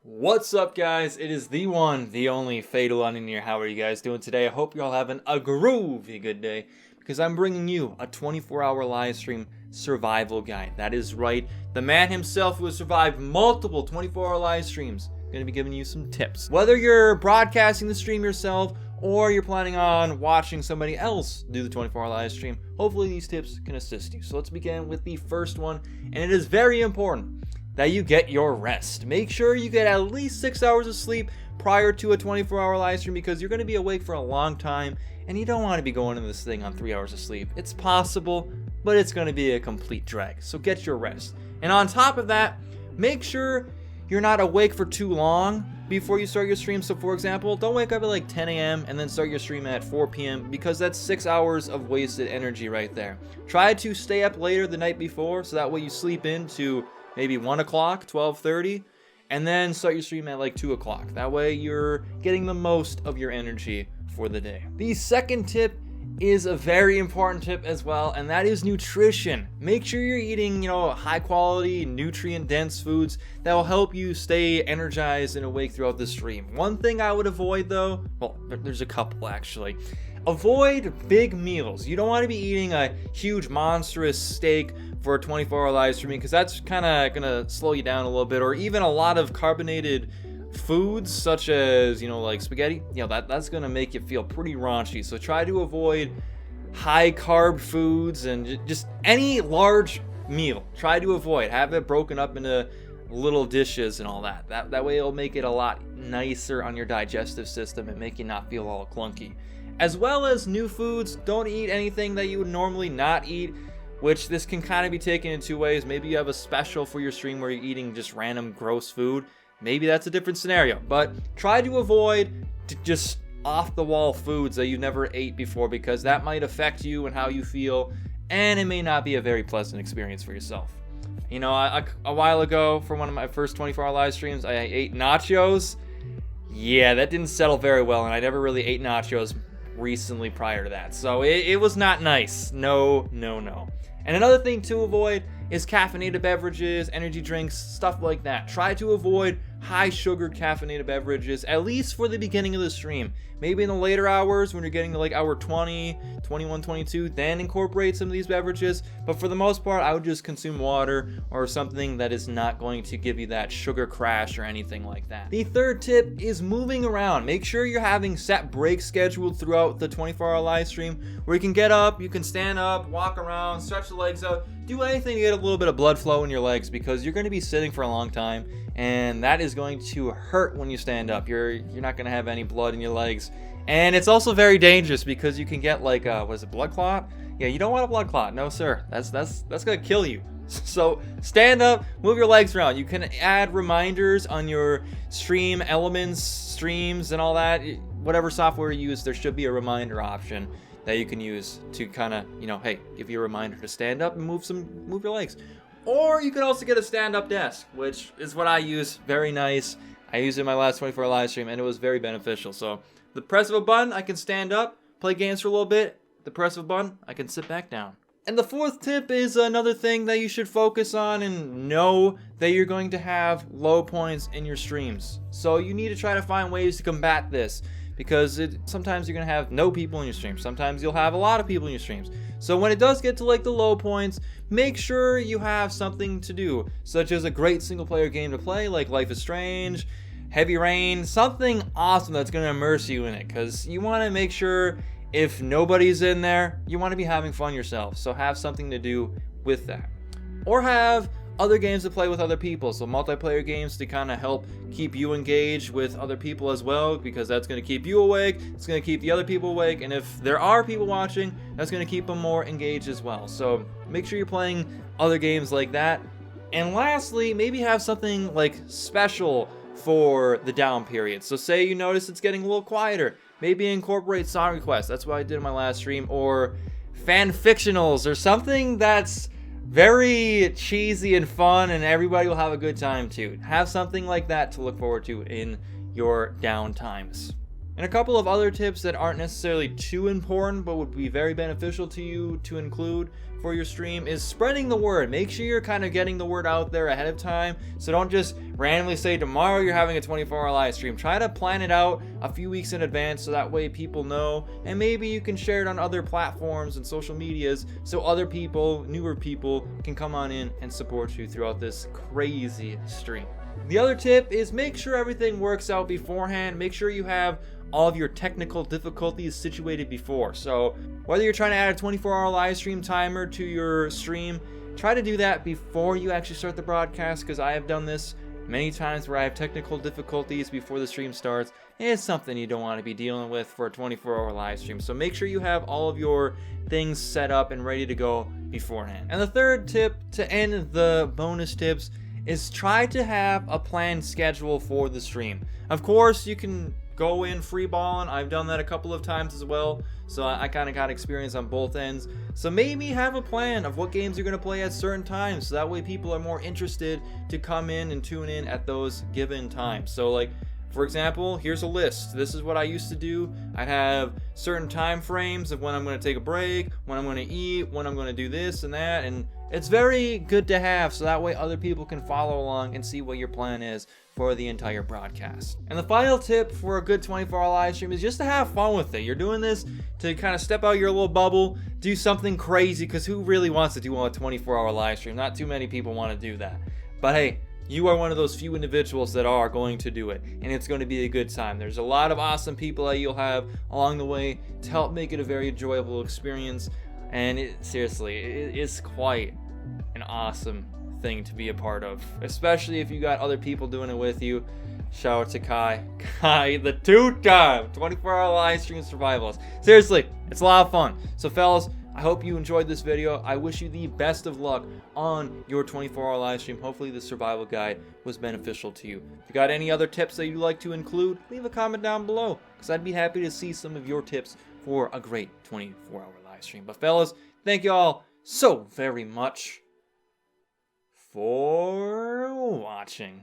What's up, guys? It is the one, the only Fatal Onion here. How are you guys doing today? I hope you're all having a groovy good day, because I'm bringing you a 24-hour live stream survival guide. That is right, the man himself who has survived multiple 24-hour live streams going to be giving you some tips. Whether you're broadcasting the stream yourself or you're planning on watching somebody else do the 24-hour live stream, hopefully these tips can assist you. So let's begin with the first one, and it is very important that you get your rest. Make sure you get at least 6 hours of sleep prior to a 24-hour live stream, because you're going to be awake for a long time and you don't want to be going into this thing on 3 hours of sleep. It's possible, but it's going to be a complete drag. So get your rest. And on top of that, make sure you're not awake for too long before you start your stream. So for example, don't wake up at like 10 a.m. and then start your stream at 4 p.m. because that's 6 hours of wasted energy right there. Try to stay up later the night before, so that way you sleep into maybe 1 o'clock, 12:30, and then start your stream at like 2 o'clock. That way you're getting the most of your energy for the day. The second tip is a very important tip as well, and that is nutrition. Make sure you're eating, high quality, nutrient dense foods that will help you stay energized and awake throughout the stream. One thing I would avoid though, well, there's a couple actually. Avoid big meals. You don't want to be eating a huge monstrous steak for a 24-hour live streaming, because that's kind of gonna slow you down a little bit. Or even a lot of carbonated foods such as like spaghetti, that's gonna make you feel pretty raunchy. So try to avoid high carb foods and just any large meal. Try to avoid. Have it broken up into little dishes and all that. That way it'll make it a lot nicer on your digestive system and make you not feel all clunky. As well as new foods. Don't eat anything that you would normally not eat, which this can kind of be taken in two ways. Maybe you have a special for your stream where you're eating just random gross food. Maybe that's a different scenario, but try to avoid just off-the-wall foods that you never ate before, because that might affect you and how you feel, and it may not be a very pleasant experience for yourself. A while ago, for one of my first 24-hour live streams, I ate nachos. Yeah, that didn't settle very well, and I never really ate nachos recently prior to that, so it was not nice. No. And another thing to avoid is caffeinated beverages, energy drinks, stuff like that. Try to avoid high sugared caffeinated beverages, at least for the beginning of the stream. Maybe in the later hours when you're getting to like hour 20, 21, 22, then incorporate some of these beverages. But for the most part, I would just consume water or something that is not going to give you that sugar crash or anything like that. The third tip is moving around. Make sure you're having set breaks scheduled throughout the 24-hour live stream where you can get up, you can stand up, walk around, stretch the legs out, do anything to get a little bit of blood flow in your legs, because you're going to be sitting for a long time and that is going to hurt when you stand up. You're not going to have any blood in your legs, and it's also very dangerous because you can get like blood clot? Yeah, you don't want a blood clot. No sir, that's going to kill you. So stand up, move your legs around. You can add reminders on your stream elements, streams and all that. Whatever software you use, there should be a reminder option that you can use to kind of, hey, give you a reminder to stand up and move your legs. Or you could also get a stand-up desk, which is what I use. Very nice. I used it in my last 24-hour live stream, and it was very beneficial. So the press of a button, I can stand up, play games for a little bit. The press of a button, I can sit back down. And the fourth tip is another thing that you should focus on, and know that you're going to have low points in your streams. So you need to try to find ways to combat this, because sometimes you're going to have no people in your streams. Sometimes you'll have a lot of people in your streams. So when it does get to like the low points, make sure you have something to do, such as a great single player game to play like Life is Strange, Heavy Rain, something awesome that's going to immerse you in it, because you want to make sure if nobody's in there, you want to be having fun yourself. So have something to do with that. Or have other games to play with other people, so multiplayer games to kind of help keep you engaged with other people as well, because that's going to keep you awake, it's going to keep the other people awake, and if there are people watching, that's going to keep them more engaged as well. So make sure you're playing other games like that. And lastly, maybe have something like special for the down period. So say you notice it's getting a little quieter, maybe incorporate song requests. That's what I did in my last stream. Or fan fictionals, or something that's very cheesy and fun and everybody will have a good time too. Have something like that to look forward to in your down times. And a couple of other tips that aren't necessarily too important but would be very beneficial to you to include for your stream is spreading the word. Make sure you're kind of getting the word out there ahead of time. So don't just randomly say tomorrow you're having a 24-hour live stream. Try to plan it out a few weeks in advance so that way people know, and maybe you can share it on other platforms and social medias so other people, newer people, can come on in and support you throughout this crazy stream. The other tip is make sure everything works out beforehand. Make sure you have all of your technical difficulties situated before. So whether you're trying to add a 24-hour live stream timer to your stream, try to do that before you actually start the broadcast, because I have done this many times where I have technical difficulties before the stream starts, and it's something you don't want to be dealing with for a 24-hour live stream. So make sure you have all of your things set up and ready to go beforehand. And the third tip to end the bonus tips is try to have a planned schedule for the stream. Of course, you can go in free balling. I've done that a couple of times as well, so I kind of got experience on both ends. So maybe have a plan of what games you're going to play at certain times, so that way people are more interested to come in and tune in at those given times. So like, for example, here's a list. This is what I used to do. I'd have certain time frames of when I'm going to take a break, when I'm going to eat, when I'm going to do this and that, and it's very good to have, so that way other people can follow along and see what your plan is for the entire broadcast. And the final tip for a good 24-hour live stream is just to have fun with it. You're doing this to kind of step out your little bubble, do something crazy, because who really wants to do a 24-hour live stream? Not too many people want to do that. But hey, you are one of those few individuals that are going to do it, and it's going to be a good time. There's a lot of awesome people that you'll have along the way to help make it a very enjoyable experience, and seriously, it is quite an awesome thing to be a part of, especially if you got other people doing it with you. Shout out to Kai, the two-time 24-hour live stream survivalist. Seriously, it's a lot of fun. So fellas, I hope you enjoyed this video. I wish you the best of luck on your 24-hour live stream. Hopefully the survival guide was beneficial to you. If you got any other tips that you'd like to include, leave a comment down below, because I'd be happy to see some of your tips for a great 24-hour live stream. But fellas, thank you all so very much for watching.